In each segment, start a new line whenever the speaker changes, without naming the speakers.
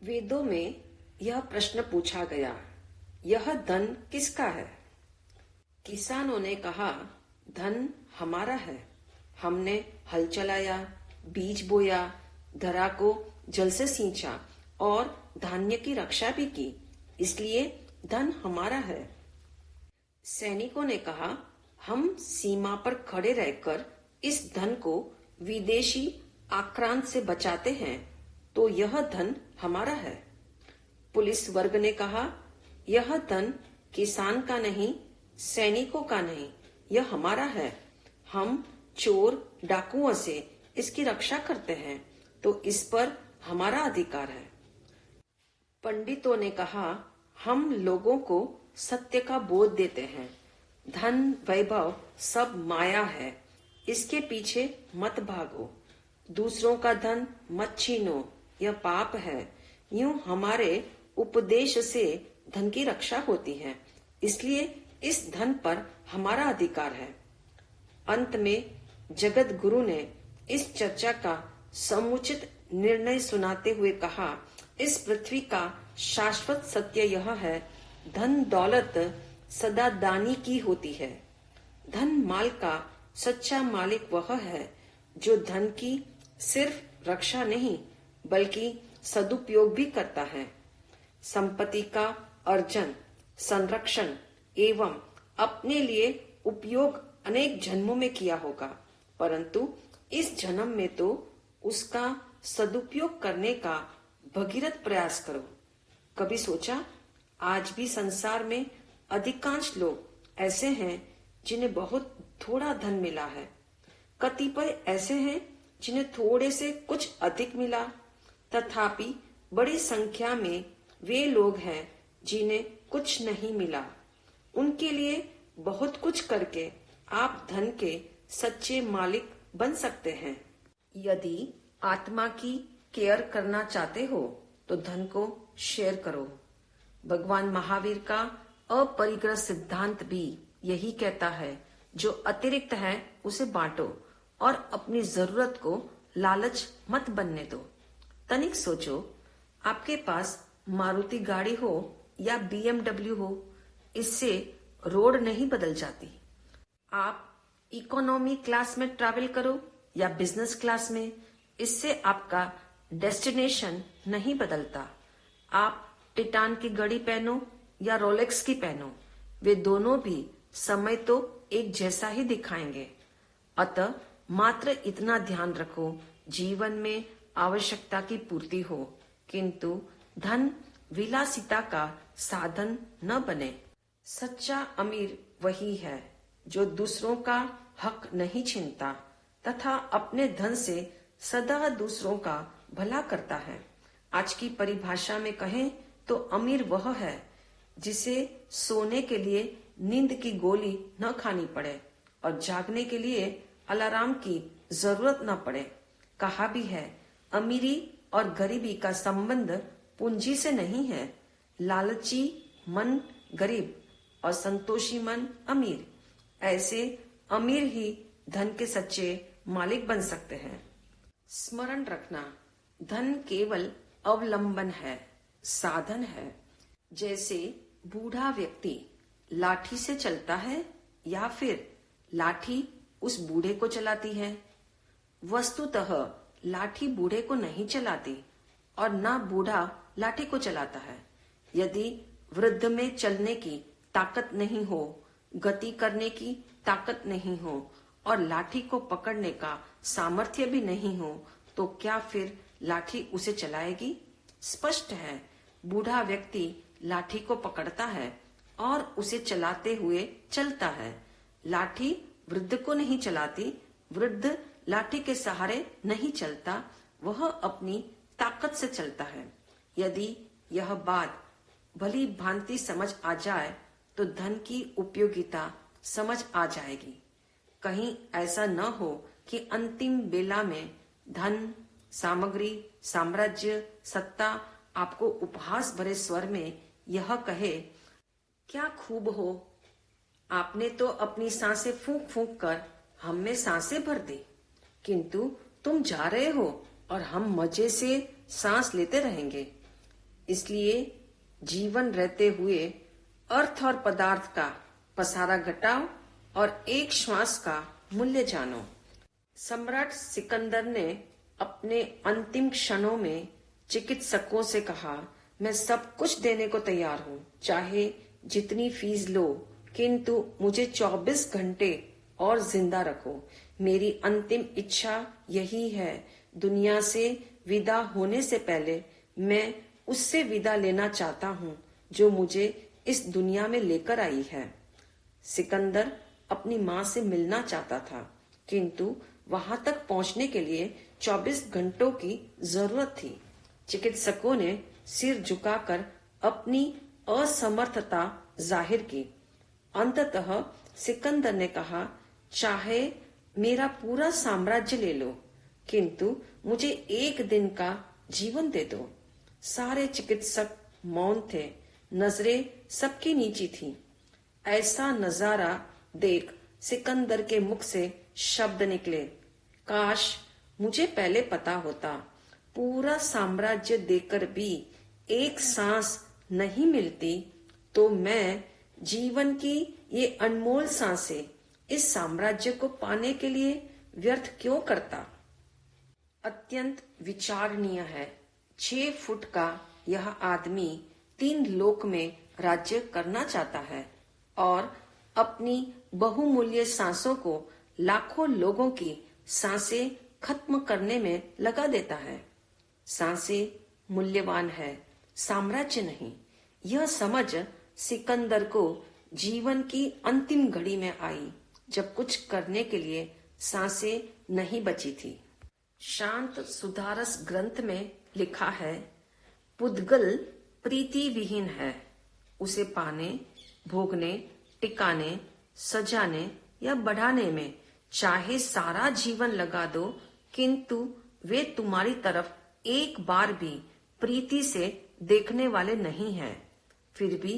वेदों में यह प्रश्न पूछा गया, यह धन किसका है? किसानों ने कहा, धन हमारा है। हमने हल चलाया, बीज बोया, धरा को जल से सींचा और धान्य की रक्षा भी की, इसलिए धन हमारा है। सैनिकों ने कहा, हम सीमा पर खड़े रहकर इस धन को विदेशी आक्रांत से बचाते हैं, तो यह धन हमारा है। पुलिस वर्ग ने कहा, यह धन किसान का नहीं, सैनिकों का नहीं, यह हमारा है। हम चोर डाकुओं से इसकी रक्षा करते हैं, तो इस पर हमारा अधिकार है। पंडितों ने कहा, हम लोगों को सत्य का बोध देते हैं। धन वैभव सब माया है, इसके पीछे मत भागो। दूसरों का धन मत छीनो, यह पाप है। यूं हमारे उपदेश से धन की रक्षा होती है, इसलिए इस धन पर हमारा अधिकार है। अंत में जगत गुरु ने इस चर्चा का समुचित निर्णय सुनाते हुए कहा, इस पृथ्वी का शाश्वत सत्य यह है, धन दौलत सदा दानी की होती है। धन माल का सच्चा मालिक वह है जो धन की सिर्फ रक्षा नहीं बल्कि सदुपयोग भी करता है। संपत्ति का अर्जन, संरक्षण एवं अपने लिए उपयोग अनेक जन्मों में किया होगा, परंतु इस जन्म में तो उसका सदुपयोग करने का भगीरथ प्रयास करो। कभी सोचा, आज भी संसार में अधिकांश लोग ऐसे हैं जिन्हें बहुत थोड़ा धन मिला है। कतिपय ऐसे हैं जिन्हें थोड़े से कुछ अधिक मिला, तथापि बड़ी संख्या में वे लोग हैं जिन्हें कुछ नहीं मिला। उनके लिए बहुत कुछ करके आप धन के सच्चे मालिक बन सकते हैं। यदि आत्मा की केयर करना चाहते हो तो धन को शेयर करो। भगवान महावीर का अपरिग्रह सिद्धांत भी यही कहता है, जो अतिरिक्त है उसे बांटो और अपनी जरूरत को लालच मत बनने दो। तनिक सोचो, आपके पास मारुति गाड़ी हो या BMW हो, इससे रोड नहीं बदल जाती। आप इकोनॉमी क्लास में ट्रैवल करो या बिजनेस क्लास में, इससे आपका डेस्टिनेशन नहीं बदलता। आप टिटान की घड़ी पहनो या रोलेक्स की पहनो, वे दोनों भी समय तो एक जैसा ही दिखाएंगे। अतः मात्र इतना ध्यान रखो, जीवन में आवश्यकता की पूर्ति हो, किंतु धन विलासिता का साधन न बने। सच्चा अमीर वही है जो दूसरों का हक नहीं छीनता तथा अपने धन से सदा दूसरों का भला करता है। आज की परिभाषा में कहें तो अमीर वह है जिसे सोने के लिए नींद की गोली न खानी पड़े और जागने के लिए अलार्म की जरूरत न पड़े। कहा भी है, अमीरी और गरीबी का संबंध पूंजी से नहीं है। लालची मन गरीब और संतोषी मन अमीर। ऐसे अमीर ही धन के सच्चे मालिक बन सकते हैं। स्मरण रखना, धन केवल अवलंबन है, साधन है। जैसे बूढ़ा व्यक्ति लाठी से चलता है या फिर लाठी उस बूढ़े को चलाती है। वस्तुतः लाठी बूढ़े को नहीं चलाती और ना बूढ़ा लाठी को चलाता है। यदि वृद्ध में चलने की ताकत नहीं हो, गति करने की ताकत नहीं हो और लाठी को पकड़ने का सामर्थ्य भी नहीं हो, तो क्या फिर लाठी उसे चलाएगी? स्पष्ट है, बूढ़ा व्यक्ति लाठी को पकड़ता है और उसे चलाते हुए चलता है। लाठी वृद्ध को नहीं चलाती, वृद्ध लाठी के सहारे नहीं चलता, वह अपनी ताकत से चलता है। यदि यह बात भली भांति समझ आ जाए तो धन की उपयोगिता समझ आ जाएगी। कहीं ऐसा न हो कि अंतिम बेला में धन, सामग्री, साम्राज्य, सत्ता आपको उपहास भरे स्वर में यह कहे, क्या खूब हो, आपने तो अपनी सांसें फूंक फूंक कर हम में सांसें भर दी, किंतु तुम जा रहे हो और हम मजे से सांस लेते रहेंगे। इसलिए जीवन रहते हुए अर्थ और पदार्थ का पसारा घटाओ और एक श्वास का मूल्य जानो। सम्राट सिकंदर ने अपने अंतिम क्षणों में चिकित्सकों से कहा, मैं सब कुछ देने को तैयार हूँ, चाहे जितनी फीस लो, किंतु मुझे 24 घंटे और जिंदा रखो। मेरी अंतिम इच्छा यही है। दुनिया से विदा होने से पहले मैं उससे विदा लेना चाहता हूँ जो मुझे इस दुनिया में लेकर आई है। सिकंदर अपनी माँ से मिलना चाहता था, किंतु वहां तक पहुंचने के लिए 24 घंटों की जरूरत थी। चिकित्सकों ने सिर झुकाकर अपनी असमर्थता जाहिर की। अंततः सिकंदर ने कहा, चाहे मेरा पूरा साम्राज्य ले लो, किंतु मुझे एक दिन का जीवन दे दो। सारे चिकित्सक मौन थे, नजरें सबकी नीची थी। ऐसा नजारा देख सिकंदर के मुख से शब्द निकले, काश मुझे पहले पता होता। पूरा साम्राज्य देकर भी एक सांस नहीं मिलती तो मैं जीवन की ये अनमोल सांसें इस साम्राज्य को पाने के लिए व्यर्थ क्यों करता। अत्यंत विचारणीय है। 6 फुट का यह आदमी 3 लोक में राज्य करना चाहता है और अपनी बहुमूल्य सांसों को लाखों लोगों की सांसें खत्म करने में लगा देता है। सांसें मूल्यवान है, साम्राज्य नहीं। यह समझ सिकंदर को जीवन की अंतिम घड़ी में आई, जब कुछ करने के लिए सांसें नहीं बची थी। शांत सुधारस ग्रंथ में लिखा है, पुद्गल प्रीति विहीन है। उसे पाने, भोगने, टिकाने, सजाने या बढ़ाने में चाहे सारा जीवन लगा दो, किंतु वे तुम्हारी तरफ एक बार भी प्रीति से देखने वाले नहीं हैं। फिर भी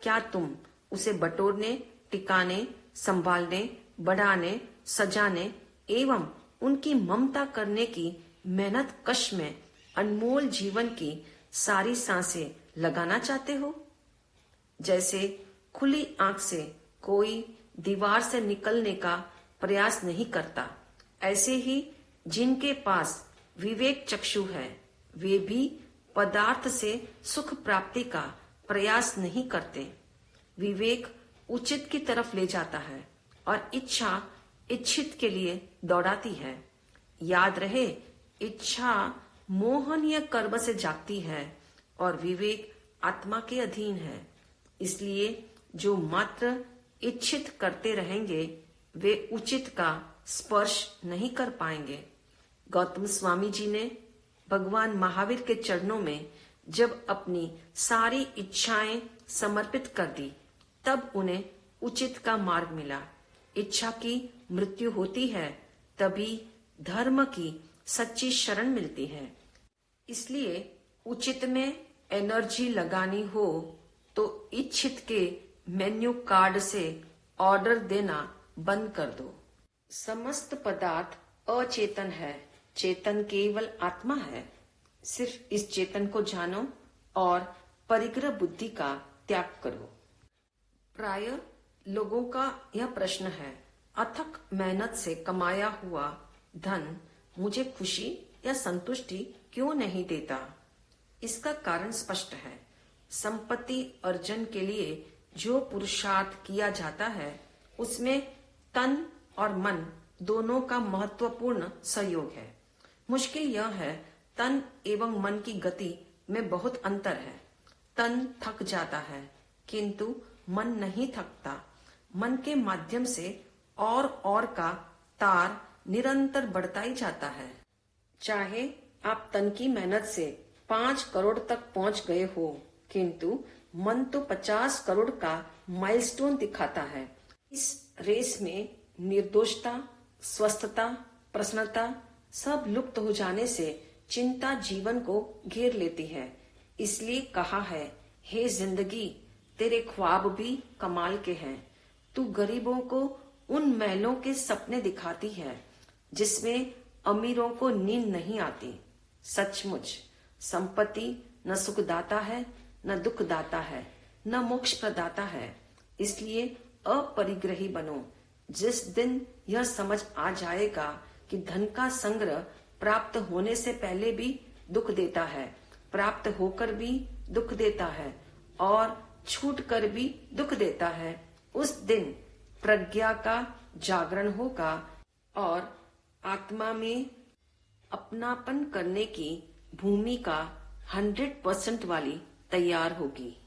क्या तुम उसे बटोरने, टिकाने, संभालने, बढ़ाने, सजाने एवं उनकी ममता करने की मेहनत कश में अनमोल जीवन की सारी सांसें लगाना चाहते हो? जैसे खुली आंख से कोई दीवार से निकलने का प्रयास नहीं करता, ऐसे ही जिनके पास विवेक चक्षु है वे भी पदार्थ से सुख प्राप्ति का प्रयास नहीं करते। विवेक उचित की तरफ ले जाता है और इच्छा इच्छित के लिए दौड़ाती है। याद रहे, इच्छा मोहनीय कर्म से जागती है और विवेक आत्मा के अधीन है। इसलिए जो मात्र इच्छित करते रहेंगे वे उचित का स्पर्श नहीं कर पाएंगे। गौतम स्वामी जी ने भगवान महावीर के चरणों में जब अपनी सारी इच्छाएं समर्पित कर दी, तब उन्हें उचित का मार्ग मिला। इच्छा की मृत्यु होती है तभी धर्म की सच्ची शरण मिलती है। इसलिए उचित में एनर्जी लगानी हो तो इच्छित के मेन्यू कार्ड से ऑर्डर देना बंद कर दो। समस्त पदार्थ अचेतन है, चेतन केवल आत्मा है। सिर्फ इस चेतन को जानो और परिग्रह बुद्धि का त्याग करो। प्राय लोगों का यह प्रश्न है, अथक मेहनत से कमाया हुआ धन मुझे खुशी या संतुष्टि क्यों नहीं देता? इसका कारण स्पष्ट है। संपत्ति अर्जन के लिए जो पुरुषार्थ किया जाता है उसमें तन और मन दोनों का महत्वपूर्ण सहयोग है। मुश्किल यह है, तन एवं मन की गति में बहुत अंतर है। तन थक जाता है किंतु मन नहीं थकता। मन के माध्यम से और का तार निरंतर बढ़ता ही जाता है। चाहे आप तन की मेहनत से 5 करोड़ तक पहुंच गए हो, किंतु मन तो 50 करोड़ का माइलस्टोन दिखाता है। इस रेस में निर्दोषता, स्वस्थता, प्रसन्नता सब लुप्त हो जाने से चिंता जीवन को घेर लेती है। इसलिए कहा है, हे जिंदगी, तेरे ख्वाब भी कमाल के हैं। तू गरीबों को उन महलों के सपने दिखाती है जिसमें अमीरों को नींद नहीं आती। सचमुच संपत्ति न सुख दाता है, न दुख दाता है, न मोक्ष प्रदाता है। इसलिए अपरिग्रही बनो। जिस दिन यह समझ आ जाएगा कि धन का संग्रह प्राप्त होने से पहले भी दुख देता है, प्राप्त होकर भी दुख देता है और छूट कर भी दुख देता है, उस दिन प्रज्ञा का जागरण होगा और आत्मा में अपनापन करने की भूमिका 100% वाली तैयार होगी।